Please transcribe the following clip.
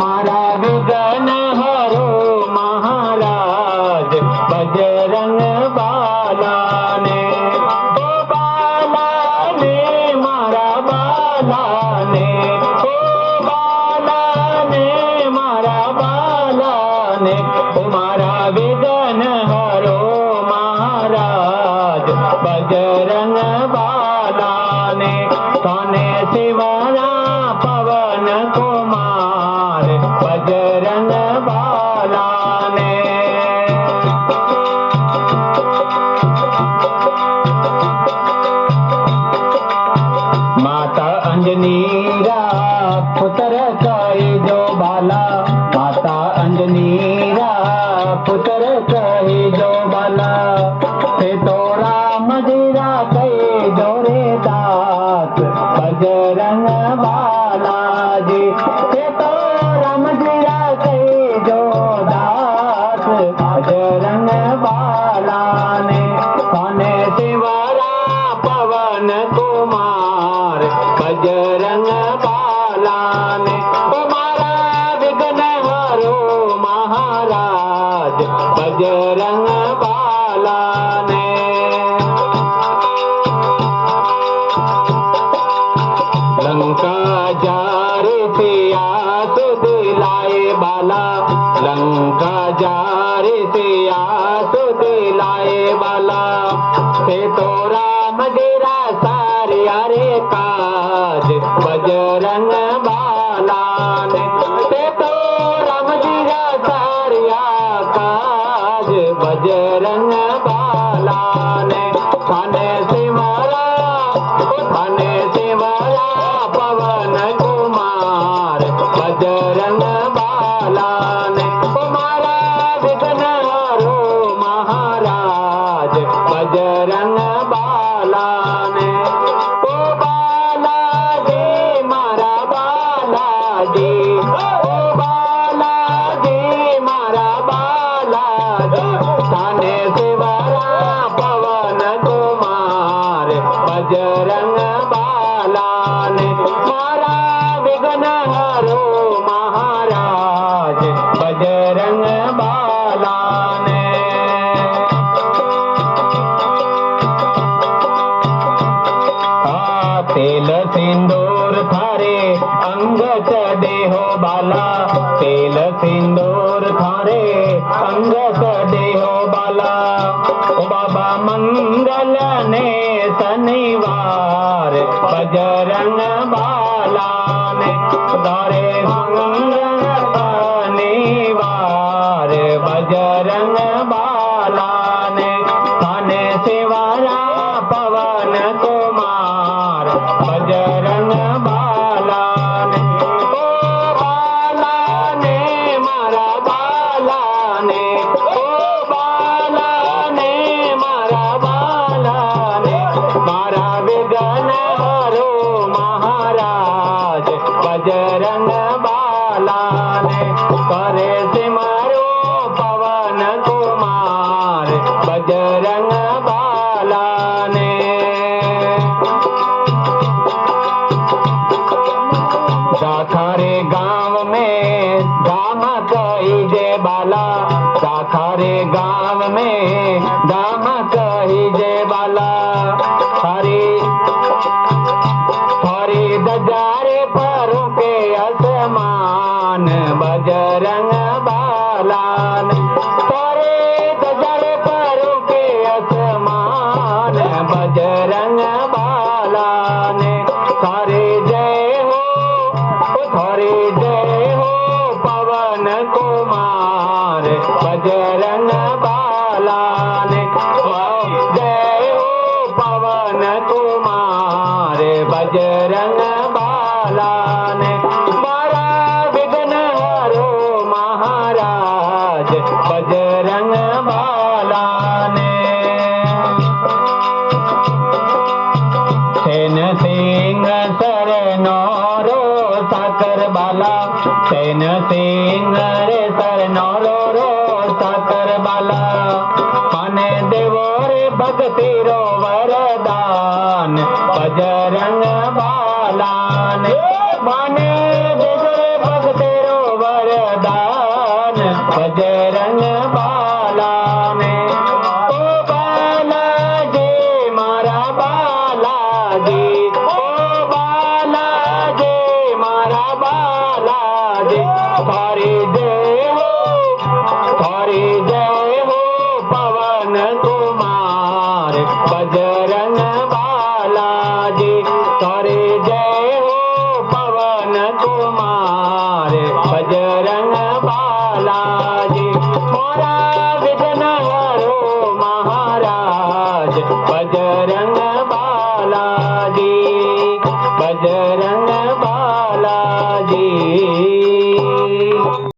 मारा विघ्न हरो महाराज बजरंग बाला ने, ओ बाला ने मारा बाला ने, ओ बाला ने मारा बाला ने, ओ मारा विघ्न हरो महाराज बजरंग बाला ने। सोने शिवरा पवन कुमार बजरंग बाला ने। माता अंजनीरा पुत्र कही जो बाला, माता अंजनीरा पुत्र कही जो बाला, ते तो राम जीरा कही जो रे दास बजरंग बाला जी, ते तो राम जीरा कही जो दास बजरंग बाला ने। सोने शिवरा पवन कुमार बजरंग बाला ने, ओ मारा विघ्न हरो महाराज बजरंग बाला ने। लंका जारे सिया सुध लाए बाला, लंका जारे सिया सुध लाए बाला, से तो राम जीरा सारिया रे काज बजरंग बाला ने, से तो राम जीरा सारिया काज बजरंग बाला ने। थाने सिमरा थाने सिमरा पवन कुमार बजरंग बाला ने, ओ मारा विघ्न हरो महाराज बजरंग बाला ने। ओ बाला जी मारा बाला जी, ओ बाला जी मारा बाला जी, थाने शिवरा पवन कुमार बजरंग बाला ने, मारा विघ्न हरो महाराज बजरंग बाला ने। तेल सिंदूर थारे अंग चढ़े हो बाला, तेल सिंदूर थारे अंग चढ़े हो बाला, ओ बाबा मंगल ने शनिवार बजरंग बाला ने, तारे मंगल शनिवार बजरंग बाला ने। थाने शिवरा पवन कुमार बजरंग बाला ने, ओ बाला ने मारा बाला ने, ओ बाला ने मारा बाला ने, मारा विघ्न हरो महाराज बजरंग बाला ने। करे सिमरो पवन कुमार बजरंग बाला ने। साखारे गांव में धाम कही जे बाला, साखारे गांव में धाम कही जे बाला, हरी हरी दजारे परों के आसमान बजरंग बाला ने, हरी दजारे परों के आसमान बजरंग बाला ने। हरे जय हो हरे जय हो पवन कुमार बजरंग बाला ने, जय हो पवन कुमार बजरंग बाला ने। मारा विघ्न हरो महाराज बजरंग बाला ने। सेन सिंह सरनो रो साकर बाला, सेन सिंह रे सरनो रो साकर बाला, माने देवो रे भक्ति रो वरदान बजरंग बाला ने, माने देवो रे भक्ति रो वरदान बजरंग बाला ने। ओ बालाजी मारा बालाजी, ओ बालाजी मारा बालाजी, थारी जय हो पवन कुमार बजरंग